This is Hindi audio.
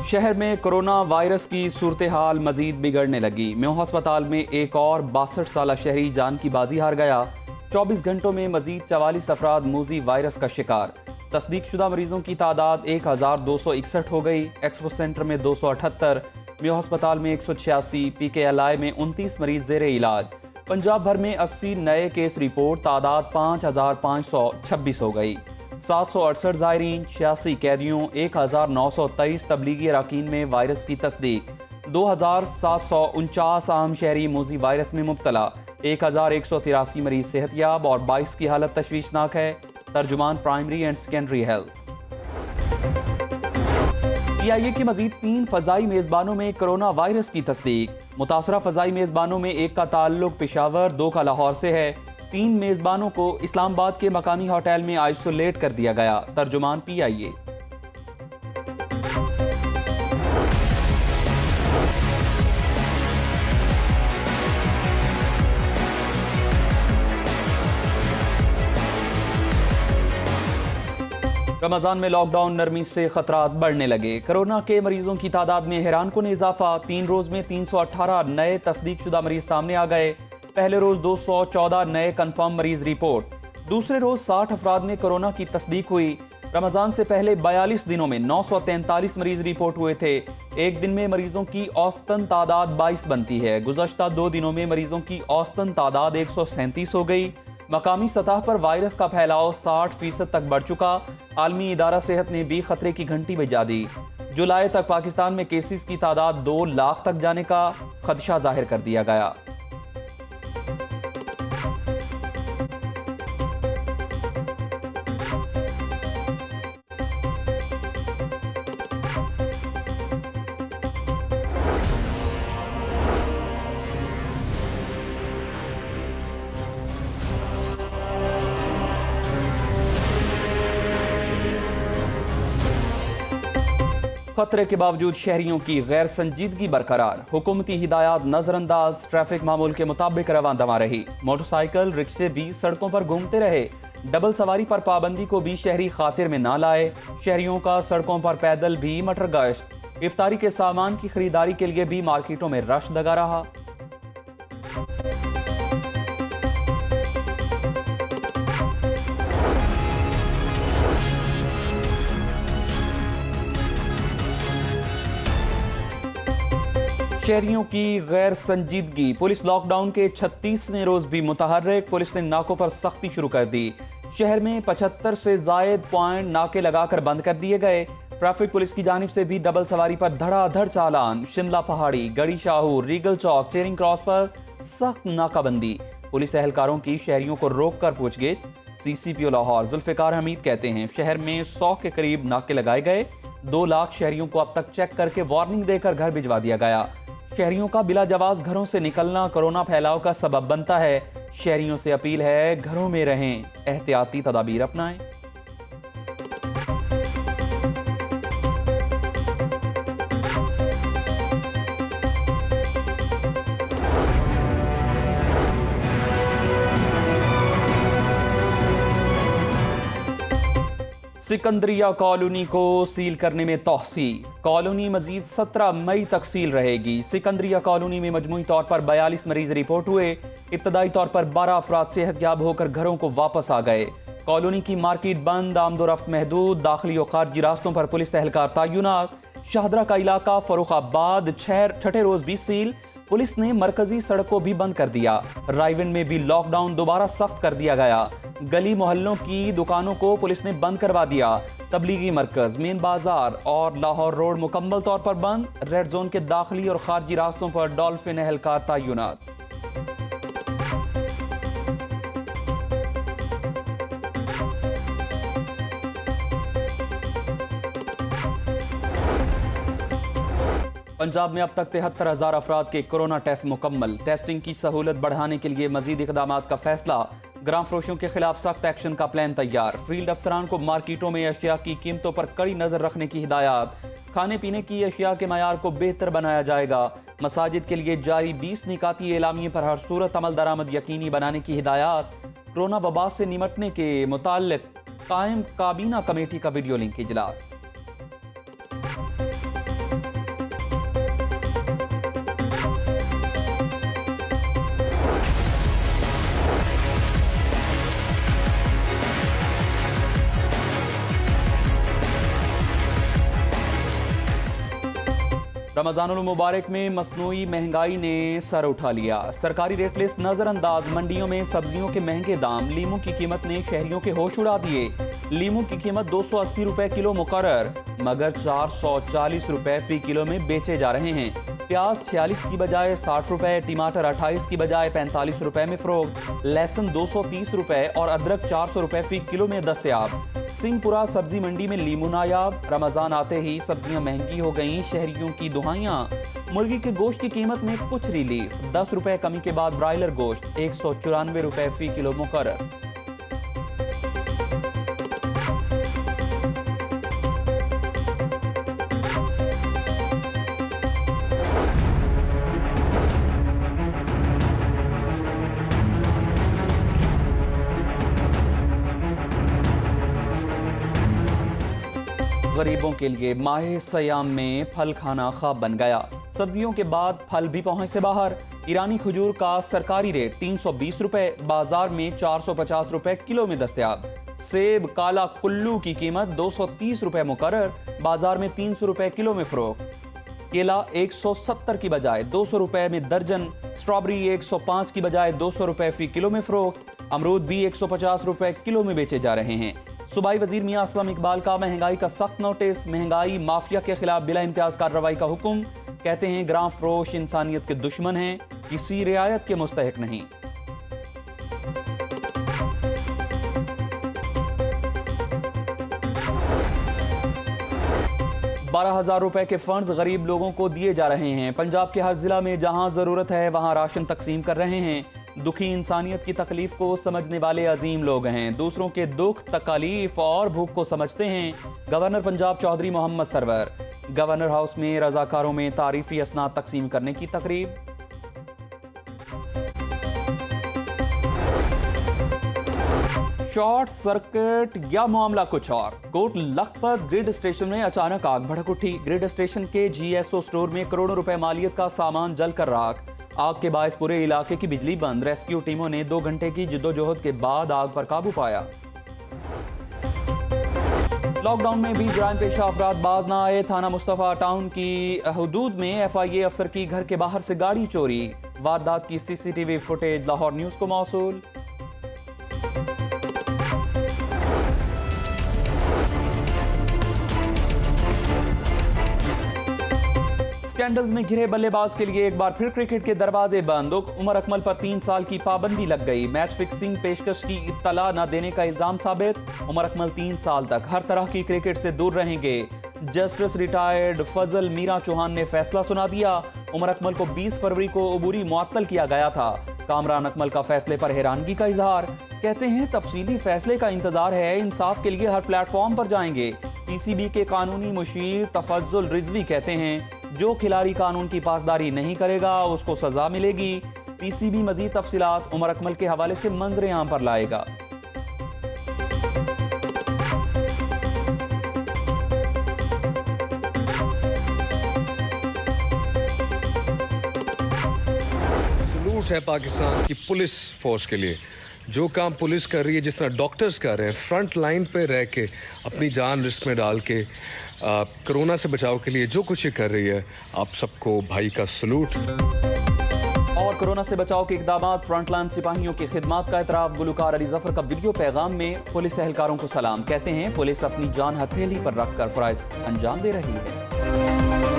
शहर में कोरोना वायरस की सूरत हाल मजीद बिगड़ने लगी। म्यो अस्पताल में एक और 62 साला शहरी जान की बाजी हार गया। 24 घंटों में मजीद 44 अफराद मूजी वायरस का शिकार। तस्दीक शुदा मरीजों की तादाद 1261 हो गई। एक्सपो सेंटर में 278, म्यो अस्पताल में 186, PKLI में 29 मरीज ज़ेरे इलाज। पंजाब भर में 80 नए केस रिपोर्ट, तादाद 5526 हो गई। 768 ज़ायरीन, 86 कैदियों, 1923 तबलीगी अरकान में वायरस की तस्दीक। 2749 आम शहरी मूजी वायरस में मुब्तला। 1183 मरीज सेहतयाब और 22 की हालत तशवीशनाक है। तर्जुमान primary and secondary health. PIA के मजीद 3 फ़ज़ाई मेज़बानों में कोरोना वायरस की तस्दीक। मुतासरा फ़ज़ाई मेज़बानों में एक का ताल्लुक पेशावर, 2 का लाहौर से है। 3 मेज़बानों को इस्लामाबाद के मकामी होटल में आइसोलेट कर दिया गया। तर्जुमान PIA। रमज़ान में लॉकडाउन नरमी से खतरात बढ़ने लगे। कोरोना के मरीजों की तादाद में हैरान कुन इजाफा। 3 रोज़ में 318 नए तस्दीक शुदा मरीज सामने आ गए। पहले रोज़ 214 नए कन्फर्म मरीज रिपोर्ट। दूसरे रोज़ 60 अफराद में कोरोना की तस्दीक हुई। रमज़ान से पहले 42 दिनों में 943 मरीज रिपोर्ट हुए थे। एक दिन में मरीजों की औसतन तादाद 22 बनती है। गुज़श्ता 2 दिनों में मरीजों की औसतन तादाद 137 हो गई। मकामी सतह पर वायरस का फैलाव 60% तक बढ़ चुका। आलमी इदारा सेहत ने भी खतरे की घंटी बजा दी। जुलाई तक पाकिस्तान में केसेस की तादाद 2 लाख तक जाने का खदशा जाहिर कर दिया गया। खतरे के बावजूद शहरियों की गैर संजीदगी बरकरार। हुकूमती हिदायत नजरअंदाज। ट्रैफिक मामूल के मुताबिक रवां दवा रही। मोटरसाइकिल रिक्शे भी सड़कों पर घूमते रहे। डबल सवारी पर पाबंदी को भी शहरी खातिर में ना लाए। शहरियों का सड़कों पर पैदल भी मटर गश्त। इफ्तारी के सामान की खरीदारी के लिए भी मार्केटों में रश लगा रहा। शहरियों की गैर संजीदगी। पुलिस लॉकडाउन के 36वें रोज भी मुतहर्रिक। पुलिस ने नाकों पर सख्ती शुरू कर दी। शहर में 75 से जायद पॉइंट नाके लगाकर बंद कर दिए गए। ट्रैफिक पुलिस की जानिब से भी डबल सवारी पर धड़ाधड़ चालान। शिमला पहाड़ी, गड़ी शाहूर, रीगल चौक, चेरिंग क्रॉस पर सख्त नाकाबंदी। पुलिस एहलकारों की शहरियों को रोक कर पूछगिछ। CCPO लाहौर जुल्फिकार हमीद कहते हैं शहर में 100 के करीब नाके लगाए गए। 2 लाख शहरियों को अब तक चेक करके वार्निंग देकर घर भिजवा दिया गया। शहरियों का बिला जवाज घरों से निकलना कोरोना फैलाव का सबब बनता है। शहरियों से अपील है घरों में रहें, एहतियाती तदाबीर अपनाएं। सिकंदरिया कॉलोनी को सील करने में तौसी। कॉलोनी मजीद 17 मई तक सील रहेगी। सिकंदरिया कॉलोनी में मजमूई तौर पर 42 मरीज रिपोर्ट हुए। इब्तदाई तौर पर 12 अफराद सेहतयाब होकर घरों को वापस आ गए। कॉलोनी की मार्केट बंद, आमदोरफ्त महदूद। दाखिली और खारजी रास्तों पर पुलिस एहलकार तैनात। शाहदरा का इलाका फरुखाबाद छठे रोज भी सील। पुलिस ने मरकजी सड़क को भी बंद कर दिया। रायविंड में भी लॉकडाउन दोबारा सख्त कर दिया गया। गली मोहल्लों की दुकानों को पुलिस ने बंद करवा दिया। तबलीगी मरकज, मेन बाजार और लाहौर रोड मुकम्मल तौर पर बंद। रेड जोन के दाखिली और खारजी रास्तों पर डॉल्फिन एहलकार तैनात। पंजाब में अब तक 73,000 अफराद के कोरोना टेस्ट मुकम्मल। टेस्टिंग की सहूलत बढ़ाने के लिए मजीद इकदाम का फैसला। ग्राम फरोशों के खिलाफ सख्त एक्शन का प्लान तैयार। फील्ड अफसरान को मार्केटों में अशिया की कीमतों पर कड़ी नजर रखने की हिदायत। खाने पीने की अशिया के मयार को बेहतर बनाया जाएगा। मसाजिद के लिए जारी 20 निकाती एलामिये पर हर सूरत अमल दरामद यकीनी बनाने की हिदायत। कोरोना वबा से निमटने के मुताल्लिक कायम काबीना कमेटी का वीडियो लिंक इजलास। रमजानुल मुबारक में मसनूई महंगाई ने सर उठा लिया। सरकारी रेट लिस्ट नजरअंदाज, मंडियों में सब्जियों के महंगे दाम, लीमू की कीमत ने शहरियों के होश उड़ा दिए। लीमू की कीमत 280 रुपए किलो मुकर्रर, मगर 440 रुपए फी किलो में बेचे जा रहे हैं। प्याज 46 की बजाय 60 रुपए, टमाटर 28 की बजाय 45 रुपए में फरोख्त, लहसुन 230 रुपए और अदरक 400 रुपए फी किलो में दस्तयाब। सिंहपुरा सब्जी मंडी में लीमू नायाब। रमजान आते ही सब्जियां महंगी हो गईं, शहरियों की दुहाइयां। मुर्गी के गोश्त की कीमत में कुछ रिलीफ, 10 रुपए कमी के बाद ब्रायलर गोश्त 194 रुपए फी किलो मुकर्रर। गरीबों के लिए माह सयाम में फल खाना ख्वाब बन गया। सब्जियों के बाद फल भी पहुंच से बाहर। ईरानी खजूर का सरकारी रेट 320 रुपए, बाजार में 450 रुपए किलो में दस्तयाब। सेब काला कुल्लू की कीमत 230 रुपए मुकर्रर, बाजार में 300 रुपए किलो में फरोख्त। केला 170 की बजाय 200 रुपए में दर्जन। स्ट्रॉबेरी 105 की बजाय 200 रुपए फी किलो में फरोख्त। अमरूद भी 150 रुपए किलो में बेचे जा रहे हैं। सूबाई वजीर मियां असलम इकबाल का महंगाई का सख्त नोटिस, महंगाई माफिया के खिलाफ बिला इम्तियाज कार्रवाई का हुक्म। कहते हैं ग्राम फरोश इंसानियत के दुश्मन हैं, किसी रियायत के मुस्तहिक नहीं। 12,000 रुपए के फंड्स गरीब लोगों को दिए जा रहे हैं। पंजाब के हर जिला में जहां जरूरत है वहां राशन तकसीम कर रहे हैं। दुखी इंसानियत की तकलीफ को समझने वाले अजीम लोग हैं, दूसरों के दुख तकलीफ और भूख को समझते हैं। Governor Punjab Chaudhry Mohammad Sarwar. Governor house में रजाकारों में तारीफी असनाद तकसीम करने की तकरीब। शॉर्ट सर्किट या मामला कुछ और। कोट लखपत ग्रिड स्टेशन में अचानक आग भड़क उठी। ग्रिड स्टेशन के GSO स्टोर में करोड़ों रुपए मालियत का सामान जलकर राख। आग के बायस पूरे इलाके की बिजली बंद। रेस्क्यू टीमों ने 2 घंटे की जिद्दोजहद के बाद आग पर काबू पाया। लॉकडाउन में भी जराइम पेशा अफराद बाज न आए। थाना मुस्तफा टाउन की हदूद में FIA अफसर की घर के बाहर से गाड़ी चोरी। वारदात की CCTV फुटेज लाहौर न्यूज को मौसूल। स्कैंडल्स में घिरे बल्लेबाज के लिए एक बार फिर क्रिकेट के दरवाजे बंद। उमर अकमल पर 3 साल की पाबंदी लग गई। मैच फिक्सिंग पेशकश की इत्तला न देने का इल्जाम साबित। उमर अकमल 3 साल तक हर तरह की क्रिकेट से दूर रहेंगे। जस्टिस रिटायर्ड फजल मीरा चौहान ने फैसला सुना दिया। उमर अकमल को 20 फरवरी को अबूरी मुअत्तल किया गया था। कामरान अकमल का फैसले पर हैरानगी का इजहार। कहते हैं तफसीली फैसले का इंतजार है, इंसाफ के लिए हर प्लेटफॉर्म पर जाएंगे। PCB के कानूनी मुशीर तफज्जुल रिजवी कहते हैं जो खिलाड़ी कानून की पासदारी नहीं करेगा उसको सजा मिलेगी। PCB मजीद तफसीलात उमर अकमल के हवाले से मंजरे आम पर लाएगा। सलूट है पाकिस्तान की पुलिस फोर्स के लिए, जो काम पुलिस कर रही है, जिस तरह डॉक्टर्स कर रहे हैं फ्रंट लाइन पे रह के अपनी जान रिस्क में डाल के कोरोना से बचाव के लिए जो कुछ ये कर रही है, आप सबको भाई का सलूट। और कोरोना से बचाव के इकदाम, फ्रंटलाइन सिपाहियों की खिदमत का एतराफ। गुलकार अली जफर का वीडियो पैगाम में पुलिस एहलकारों को सलाम। कहते हैं पुलिस अपनी जान हथेली पर रखकर फराइज अंजाम दे रही है।